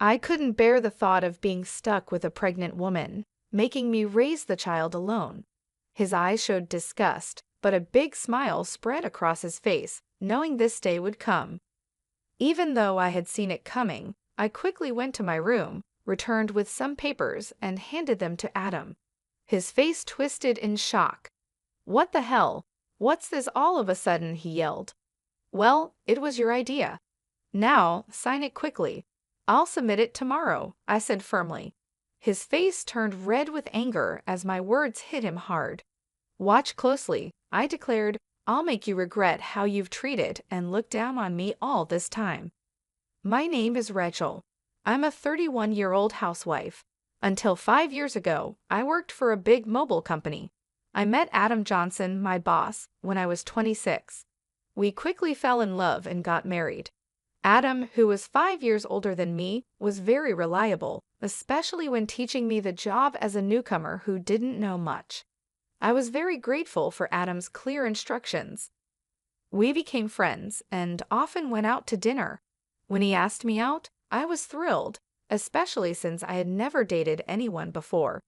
I couldn't bear the thought of being stuck with a pregnant woman, making me raise the child alone. His eyes showed disgust, but a big smile spread across his face, knowing this day would come. Even though I had seen it coming, I quickly went to my room, returned with some papers, and handed them to Adam. His face twisted in shock. "What the hell? What's this all of a sudden?" he yelled. "Well, it was your idea. Now, sign it quickly. I'll submit it tomorrow," I said firmly. His face turned red with anger as my words hit him hard. "Watch closely," I declared. "I'll make you regret how you've treated and looked down on me all this time. My name is Rachel. I'm a 31-year-old housewife. Until 5 years ago, I worked for a big mobile company. I met Adam Johnson, my boss, when I was 26. We quickly fell in love and got married. Adam, who was 5 years older than me, was very reliable, especially when teaching me the job as a newcomer who didn't know much. I was very grateful for Adam's clear instructions. We became friends and often went out to dinner. When he asked me out, I was thrilled, especially since I had never dated anyone before.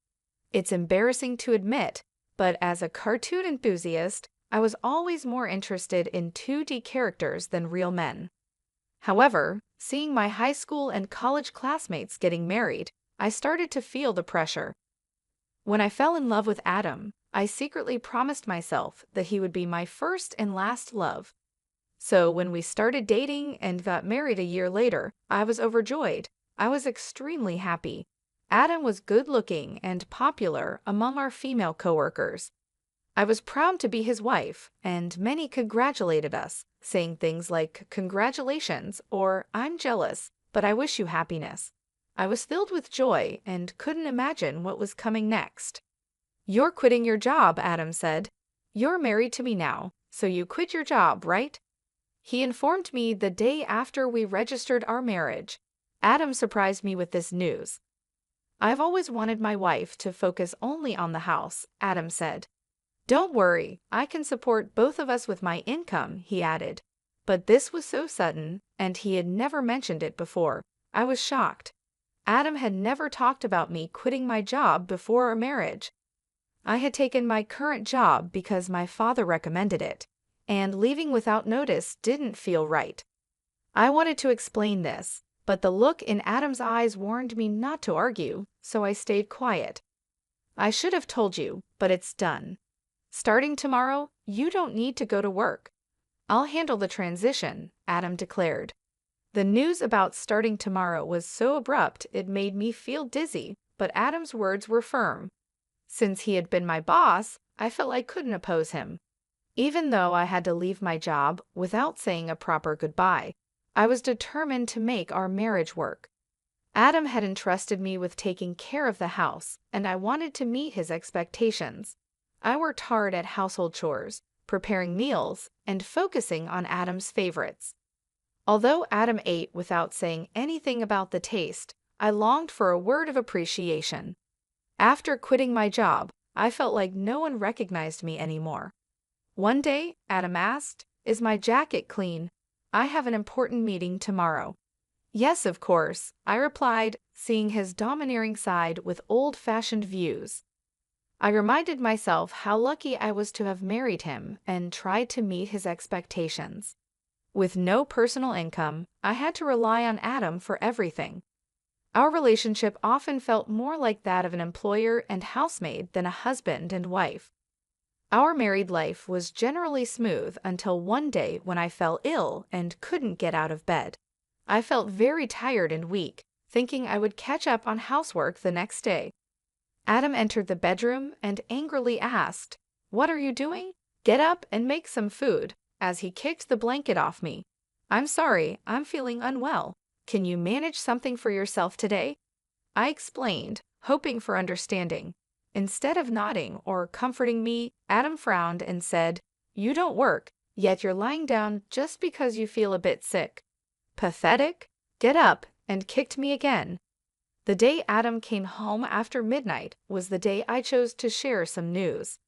It's embarrassing to admit, but as a cartoon enthusiast, I was always more interested in 2D characters than real men. However, seeing my high school and college classmates getting married, I started to feel the pressure. When I fell in love with Adam, I secretly promised myself that he would be my first and last love. So when we started dating and got married a year later, I was overjoyed. I was extremely happy. Adam was good-looking and popular among our female coworkers. I was proud to be his wife, and many congratulated us, saying things like, "Congratulations," or "I'm jealous, but I wish you happiness." I was filled with joy and couldn't imagine what was coming next. "You're quitting your job," Adam said. "You're married to me now, so you quit your job, right?" He informed me the day after we registered our marriage. Adam surprised me with this news. "I've always wanted my wife to focus only on the house," Adam said. "Don't worry, I can support both of us with my income," he added. But this was so sudden, and he had never mentioned it before. I was shocked. Adam had never talked about me quitting my job before our marriage. I had taken my current job because my father recommended it, and leaving without notice didn't feel right. I wanted to explain this, but the look in Adam's eyes warned me not to argue, so I stayed quiet. "I should have told you, but it's done. Starting tomorrow, you don't need to go to work. I'll handle the transition," Adam declared. The news about starting tomorrow was so abrupt it made me feel dizzy, but Adam's words were firm. Since he had been my boss, I felt I couldn't oppose him. Even though I had to leave my job without saying a proper goodbye, I was determined to make our marriage work. Adam had entrusted me with taking care of the house, and I wanted to meet his expectations. I worked hard at household chores, preparing meals, and focusing on Adam's favorites. Although Adam ate without saying anything about the taste, I longed for a word of appreciation. After quitting my job, I felt like no one recognized me anymore. One day, Adam asked, "Is my jacket clean? I have an important meeting tomorrow." "Yes, of course," I replied, seeing his domineering side with old-fashioned views. I reminded myself how lucky I was to have married him and tried to meet his expectations. With no personal income, I had to rely on Adam for everything. Our relationship often felt more like that of an employer and housemaid than a husband and wife. Our married life was generally smooth until one day when I fell ill and couldn't get out of bed. I felt very tired and weak, thinking I would catch up on housework the next day. Adam entered the bedroom and angrily asked, "What are you doing? Get up and make some food," as he kicked the blanket off me. "I'm sorry, I'm feeling unwell. Can you manage something for yourself today?" I explained, hoping for understanding. Instead of nodding or comforting me, Adam frowned and said, "You don't work, yet you're lying down just because you feel a bit sick. Pathetic? Get up," and kicked me again. The day Adam came home after midnight was the day I chose to share some news.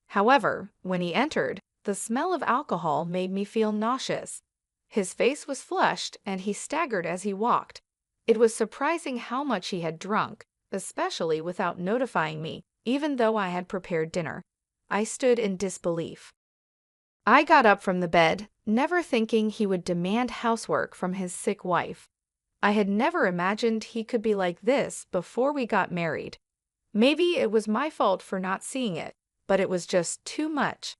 However, when he entered, the smell of alcohol made me feel nauseous. His face was flushed and he staggered as he walked. It was surprising how much he had drunk, especially without notifying me, even though I had prepared dinner. I stood in disbelief. I got up from the bed, never thinking he would demand housework from his sick wife. I had never imagined he could be like this before we got married. Maybe it was my fault for not seeing it, but it was just too much.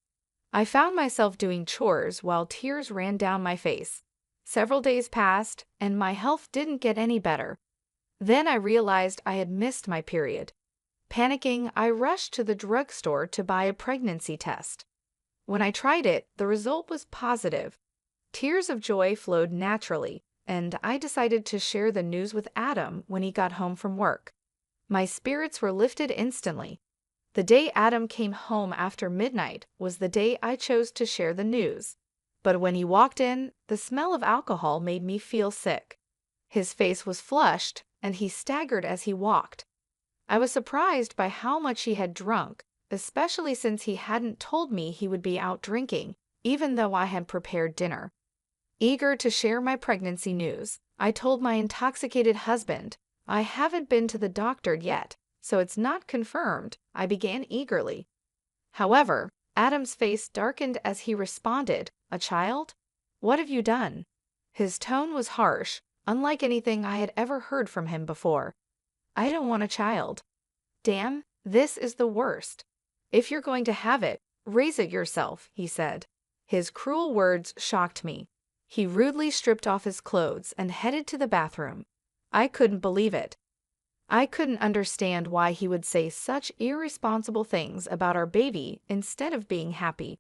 I found myself doing chores while tears ran down my face. Several days passed, and my health didn't get any better. Then I realized I had missed my period. Panicking, I rushed to the drugstore to buy a pregnancy test. When I tried it, the result was positive. Tears of joy flowed naturally, and I decided to share the news with Adam when he got home from work. My spirits were lifted instantly. The day Adam came home after midnight was the day I chose to share the news. But when he walked in, the smell of alcohol made me feel sick. His face was flushed, and he staggered as he walked. I was surprised by how much he had drunk, especially since he hadn't told me he would be out drinking, even though I had prepared dinner. Eager to share my pregnancy news, I told my intoxicated husband, "I haven't been to the doctor yet, so it's not confirmed," I began eagerly. However, Adam's face darkened as he responded, "A child? What have you done?" His tone was harsh, unlike anything I had ever heard from him before. "I don't want a child." "Damn, this is the worst. If you're going to have it, raise it yourself," he said. His cruel words shocked me. He rudely stripped off his clothes and headed to the bathroom. I couldn't believe it. I couldn't understand why he would say such irresponsible things about our baby instead of being happy.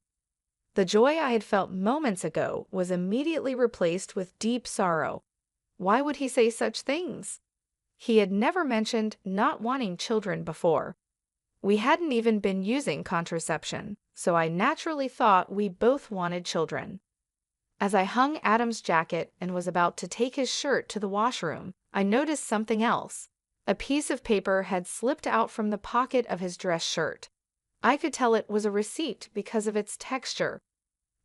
The joy I had felt moments ago was immediately replaced with deep sorrow. Why would he say such things? He had never mentioned not wanting children before. We hadn't even been using contraception, so I naturally thought we both wanted children. As I hung Adam's jacket and was about to take his shirt to the washroom, I noticed something else. A piece of paper had slipped out from the pocket of his dress shirt. I could tell it was a receipt because of its texture.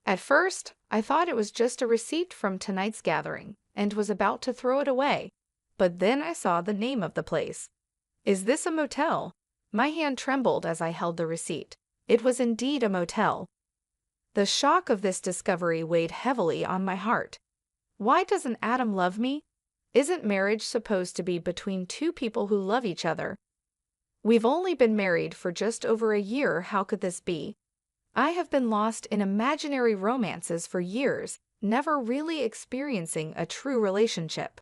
At first, I thought it was just a receipt from tonight's gathering and was about to throw it away, but then I saw the name of the place. "Is this a motel?" My hand trembled as I held the receipt. It was indeed a motel. The shock of this discovery weighed heavily on my heart. Why doesn't Adam love me? Isn't marriage supposed to be between two people who love each other? We've only been married for just over a year. How could this be? I have been lost in imaginary romances for years, never really experiencing a true relationship.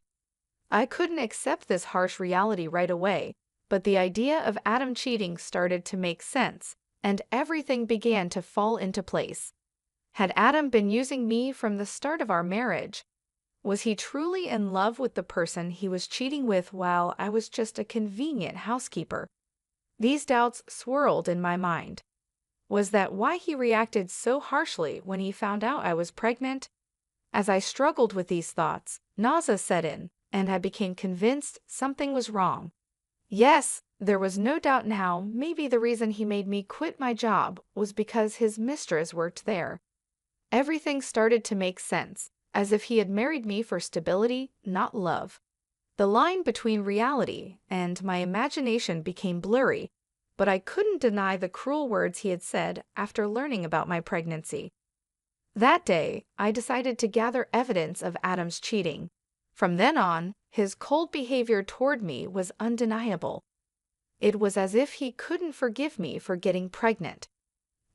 I couldn't accept this harsh reality right away, but the idea of Adam cheating started to make sense, and everything began to fall into place. Had Adam been using me from the start of our marriage? Was he truly in love with the person he was cheating with while I was just a convenient housekeeper? These doubts swirled in my mind. Was that why he reacted so harshly when he found out I was pregnant? As I struggled with these thoughts, nausea set in, and I became convinced something was wrong. Yes, there was no doubt now maybe the reason he made me quit my job was because his mistress worked there. Everything started to make sense, as if he had married me for stability, not love. The line between reality and my imagination became blurry, but I couldn't deny the cruel words he had said after learning about my pregnancy. That day, I decided to gather evidence of Adam's cheating. From then on, his cold behavior toward me was undeniable. It was as if he couldn't forgive me for getting pregnant.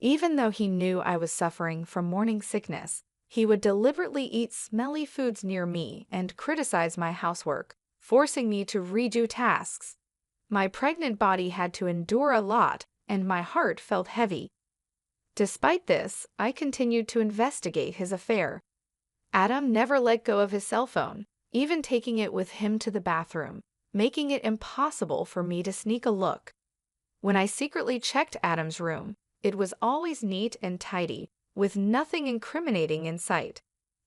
Even though he knew I was suffering from morning sickness, he would deliberately eat smelly foods near me and criticize my housework, forcing me to redo tasks. My pregnant body had to endure a lot, and my heart felt heavy. Despite this, I continued to investigate his affair. Adam never let go of his cell phone, even taking it with him to the bathroom, making it impossible for me to sneak a look. When I secretly checked Adam's room, it was always neat and tidy, with nothing incriminating in sight.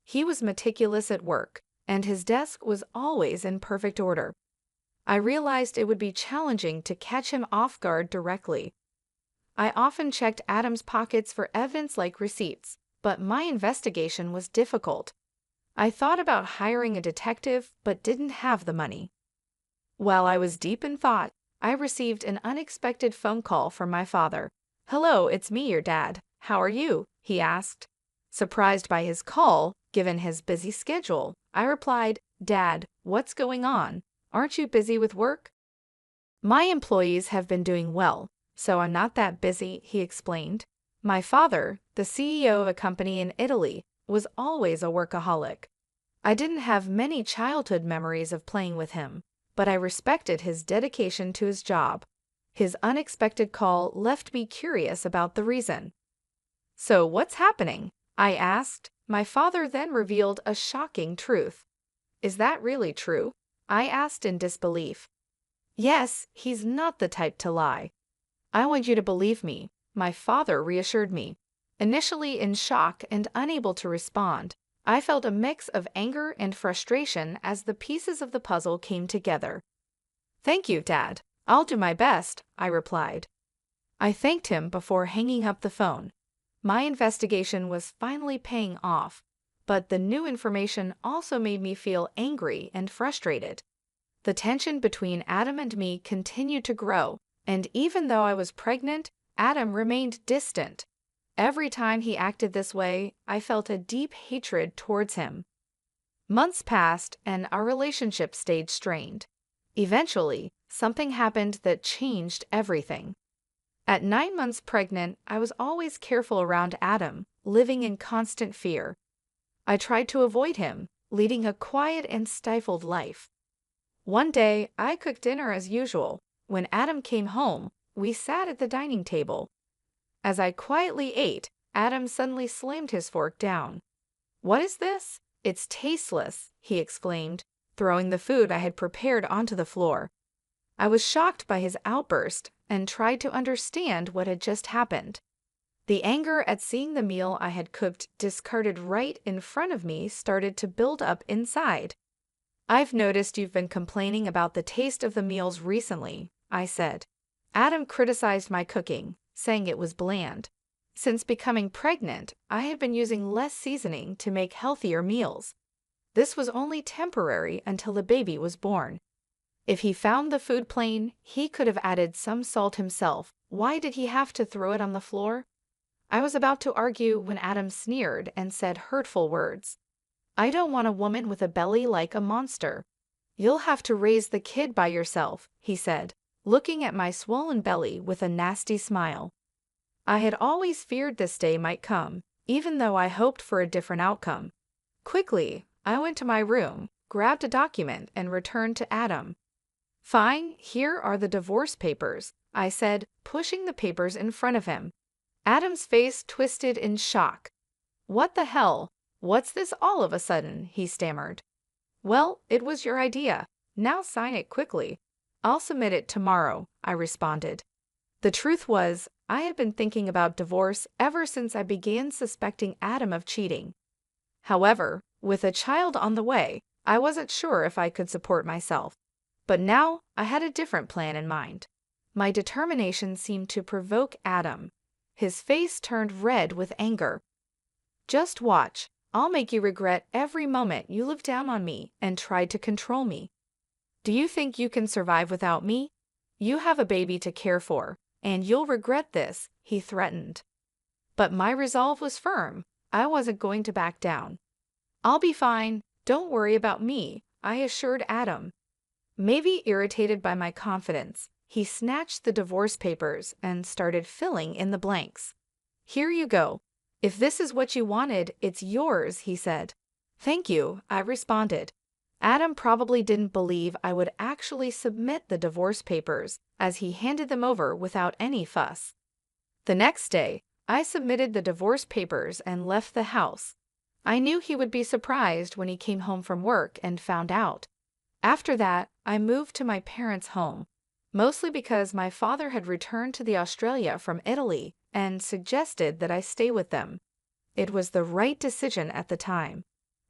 He was meticulous at work, and his desk was always in perfect order. I realized it would be challenging to catch him off guard directly. I often checked Adam's pockets for evidence like receipts, but my investigation was difficult. I thought about hiring a detective, but didn't have the money. While I was deep in thought, I received an unexpected phone call from my father. "Hello, it's me, your dad. How are you?" he asked. Surprised by his call, given his busy schedule, I replied, "Dad, what's going on? Aren't you busy with work?" "My employees have been doing well, so I'm not that busy," he explained. My father, the CEO of a company in Italy, was always a workaholic. I didn't have many childhood memories of playing with him, but I respected his dedication to his job. His unexpected call left me curious about the reason. "So what's happening?" I asked. My father then revealed a shocking truth. "Is that really true?" I asked in disbelief. "Yes, he's not the type to lie." "I want you to believe me," my father reassured me. Initially in shock and unable to respond, I felt a mix of anger and frustration as the pieces of the puzzle came together. "Thank you, Dad. I'll do my best," I replied. I thanked him before hanging up the phone. My investigation was finally paying off, but the new information also made me feel angry and frustrated. The tension between Adam and me continued to grow, and even though I was pregnant, Adam remained distant. Every time he acted this way, I felt a deep hatred towards him. Months passed, and our relationship stayed strained. Eventually, something happened that changed everything. At 9 months pregnant, I was always careful around Adam, living in constant fear. I tried to avoid him, leading a quiet and stifled life. One day, I cooked dinner as usual. When Adam came home, we sat at the dining table. As I quietly ate, Adam suddenly slammed his fork down. "What is this? It's tasteless," he exclaimed, throwing the food I had prepared onto the floor. I was shocked by his outburst and tried to understand what had just happened. The anger at seeing the meal I had cooked discarded right in front of me started to build up inside. "I've noticed you've been complaining about the taste of the meals recently," I said. Adam criticized my cooking, saying it was bland. Since becoming pregnant, I had been using less seasoning to make healthier meals. This was only temporary until the baby was born. If he found the food plain, he could have added some salt himself. Why did he have to throw it on the floor? I was about to argue when Adam sneered and said hurtful words. "I don't want a woman with a belly like a monster." "You'll have to raise the kid by yourself," he said, looking at my swollen belly with a nasty smile. I had always feared this day might come, even though I hoped for a different outcome. Quickly, I went to my room, grabbed a document, and returned to Adam. "Fine, here are the divorce papers," I said, pushing the papers in front of him. Adam's face twisted in shock. "What the hell? What's this all of a sudden?" he stammered. "Well, it was your idea. Now sign it quickly." "I'll submit it tomorrow," I responded. The truth was, I had been thinking about divorce ever since I began suspecting Adam of cheating. However, with a child on the way, I wasn't sure if I could support myself. But now I had a different plan in mind. My determination seemed to provoke Adam. His face turned red with anger. "Just watch. I'll make you regret every moment you lived down on me and tried to control me. Do you think you can survive without me? You have a baby to care for, and you'll regret this," he threatened. But my resolve was firm. I wasn't going to back down. "I'll be fine. Don't worry about me," I assured Adam. Maybe irritated by my confidence, he snatched the divorce papers and started filling in the blanks. "Here you go. If this is what you wanted, it's yours," he said. "Thank you," I responded. Adam probably didn't believe I would actually submit the divorce papers, as he handed them over without any fuss. The next day, I submitted the divorce papers and left the house. I knew he would be surprised when he came home from work and found out. After that, I moved to my parents' home, mostly because my father had returned to the Australia from Italy and suggested that I stay with them. It was the right decision at the time.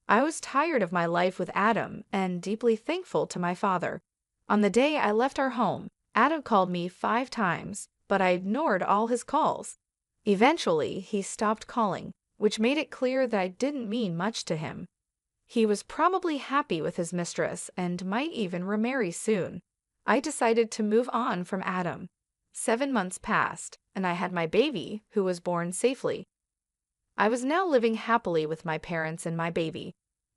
I was tired of my life with Adam and deeply thankful to my father. On the day I left our home, Adam called me 5 times, but I ignored all his calls. Eventually, he stopped calling, which made it clear that I didn't mean much to him. He was probably happy with his mistress and might even remarry soon. I decided to move on from Adam. 7 months passed, and I had my baby, who was born safely. I was now living happily with my parents and my baby.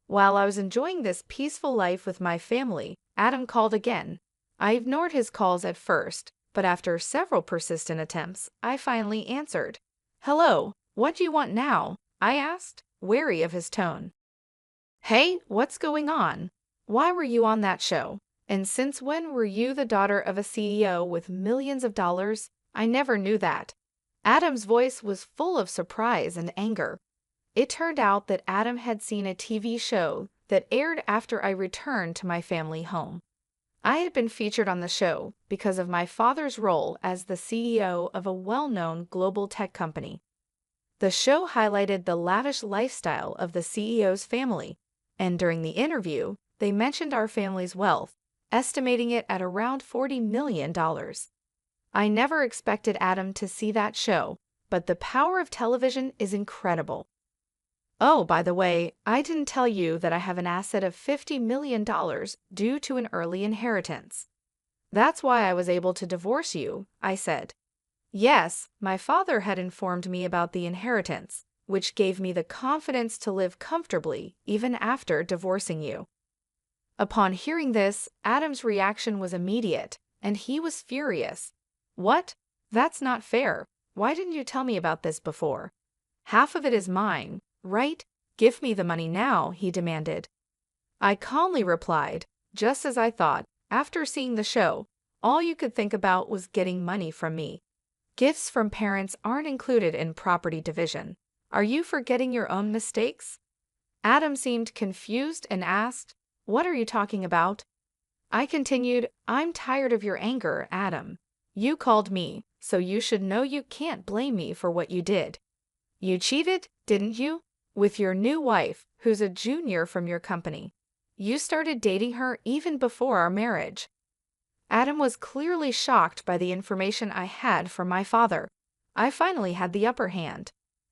While I was enjoying this peaceful life with my family, Adam called again. I ignored his calls at first, but after several persistent attempts, I finally answered. "Hello, what do you want now?" I asked, wary of his tone. "Hey, what's going on? Why were you on that show? And since when were you the daughter of a CEO with millions of dollars? I never knew that." Adam's voice was full of surprise and anger. It turned out that Adam had seen a TV show that aired after I returned to my family home. I had been featured on the show because of my father's role as the CEO of a well-known global tech company. The show highlighted the lavish lifestyle of the CEO's family, and during the interview, they mentioned our family's wealth, estimating it at around $40 million. I never expected Adam to see that show, but the power of television is incredible. Oh, by the way, I didn't tell you that I have an asset of $50 million due to an early inheritance. That's why I was able to divorce you, I said. Yes, my father had informed me about the inheritance, which gave me the confidence to live comfortably even after divorcing you. Upon hearing this, Adam's reaction was immediate, and he was furious. What? That's not fair. Why didn't you tell me about this before? Half of it is mine, right? Give me the money now, he demanded. I calmly replied, just as I thought, after seeing the show, all you could think about was getting money from me. Gifts from parents aren't included in property division. Are you forgetting your own mistakes? Adam seemed confused and asked, "What are you talking about?" I continued, "I'm tired of your anger, Adam. You called me, so you should know you can't blame me for what you did. You cheated, didn't you? With your new wife, who's a junior from your company. You started dating her even before our marriage." Adam was clearly shocked by the information I had from my father. I finally had the upper hand.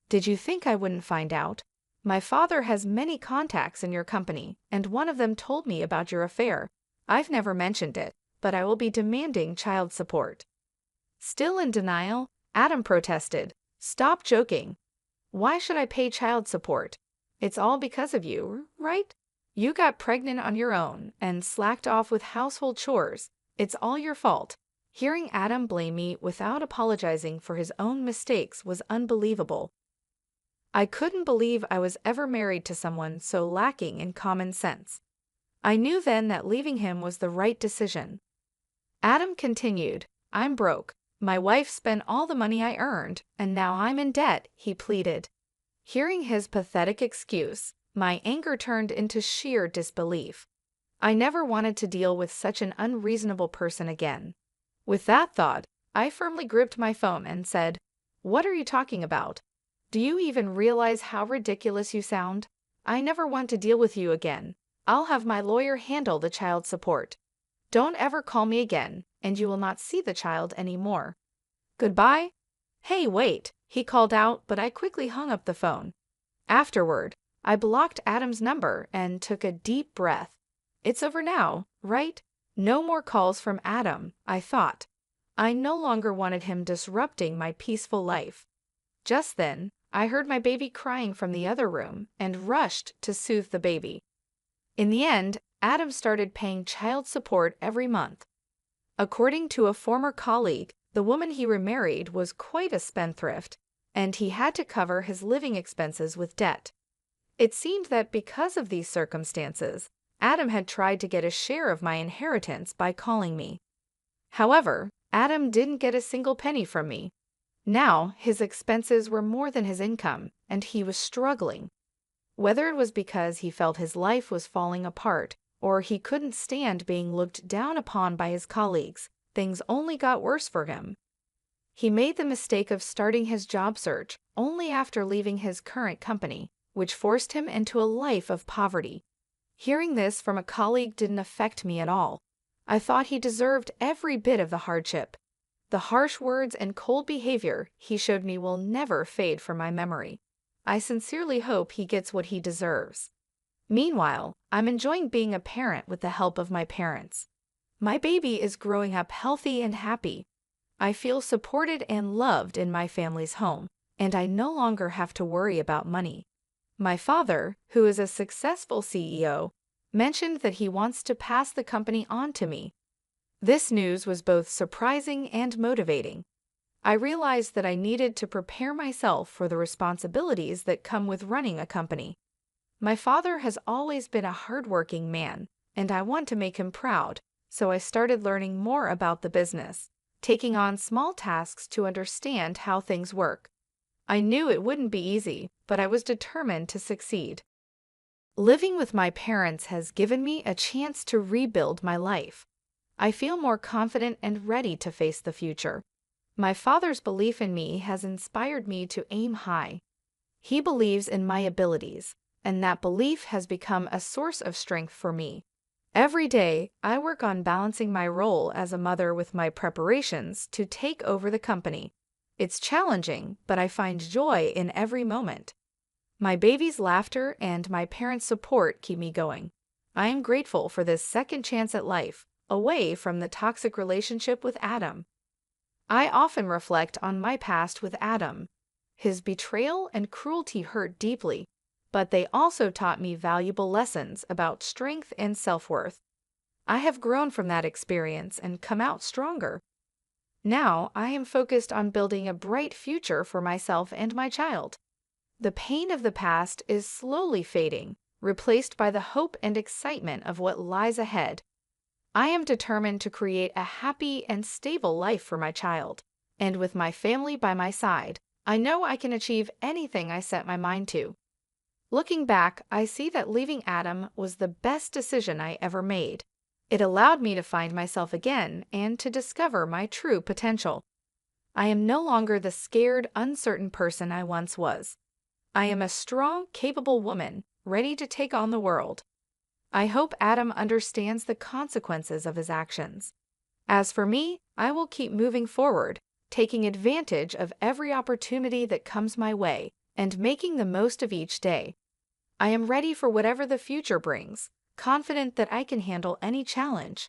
"Did you think I wouldn't find out? My father has many contacts in your company, and one of them told me about your affair. I've never mentioned it, but I will be demanding child support." Still in denial, Adam protested, "Stop joking. Why should I pay child support? It's all because of you, right? You got pregnant on your own and slacked off with household chores. It's all your fault." Hearing Adam blame me without apologizing for his own mistakes was unbelievable. I couldn't believe I was ever married to someone so lacking in common sense. I knew then that leaving him was the right decision. Adam continued, "I'm broke. My wife spent all the money I earned, and now I'm in debt," he pleaded. Hearing his pathetic excuse, my anger turned into sheer disbelief. I never wanted to deal with such an unreasonable person again. With that thought, I firmly gripped my phone and said, "What are you talking about? Do you even realize how ridiculous you sound? I never want to deal with you again. I'll have my lawyer handle the child support. Don't ever call me again, and you will not see the child anymore. Goodbye." "Hey, wait," he called out, but I quickly hung up the phone. Afterward, I blocked Adam's number and took a deep breath. It's over now, right? No more calls from Adam, I thought. I no longer wanted him disrupting my peaceful life. Just then, I heard my baby crying from the other room and rushed to soothe the baby. In the end, Adam started paying child support every month. According to a former colleague, the woman he remarried was quite a spendthrift, and he had to cover his living expenses with debt. It seemed that because of these circumstances, Adam had tried to get a share of my inheritance by calling me. However, Adam didn't get a single penny from me. Now, his expenses were more than his income, and he was struggling. Whether it was because he felt his life was falling apart, or he couldn't stand being looked down upon by his colleagues, things only got worse for him. He made the mistake of starting his job search only after leaving his current company, which forced him into a life of poverty. Hearing this from a colleague didn't affect me at all. I thought he deserved every bit of the hardship. The harsh words and cold behavior he showed me will never fade from my memory. I sincerely hope he gets what he deserves. Meanwhile, I'm enjoying being a parent with the help of my parents. My baby is growing up healthy and happy. I feel supported and loved in my family's home, and I no longer have to worry about money. My father, who is a successful CEO, mentioned that he wants to pass the company on to me. This news was both surprising and motivating. I realized that I needed to prepare myself for the responsibilities that come with running a company. My father has always been a hardworking man, and I want to make him proud, so I started learning more about the business, taking on small tasks to understand how things work. I knew it wouldn't be easy, but I was determined to succeed. Living with my parents has given me a chance to rebuild my life. I feel more confident and ready to face the future. My father's belief in me has inspired me to aim high. He believes in my abilities, and that belief has become a source of strength for me. Every day, I work on balancing my role as a mother with my preparations to take over the company. It's challenging, but I find joy in every moment. My baby's laughter and my parents' support keep me going. I am grateful for this second chance at life, away from the toxic relationship with Adam. I often reflect on my past with Adam. His betrayal and cruelty hurt deeply, but they also taught me valuable lessons about strength and self-worth. I have grown from that experience and come out stronger. Now I am focused on building a bright future for myself and my child. The pain of the past is slowly fading, replaced by the hope and excitement of what lies ahead. I am determined to create a happy and stable life for my child, and with my family by my side, I know I can achieve anything I set my mind to. Looking back, I see that leaving Adam was the best decision I ever made. It allowed me to find myself again and to discover my true potential. I am no longer the scared, uncertain person I once was. I am a strong, capable woman, ready to take on the world. I hope Adam understands the consequences of his actions. As for me, I will keep moving forward, taking advantage of every opportunity that comes my way and making the most of each day. I am ready for whatever the future brings, confident that I can handle any challenge.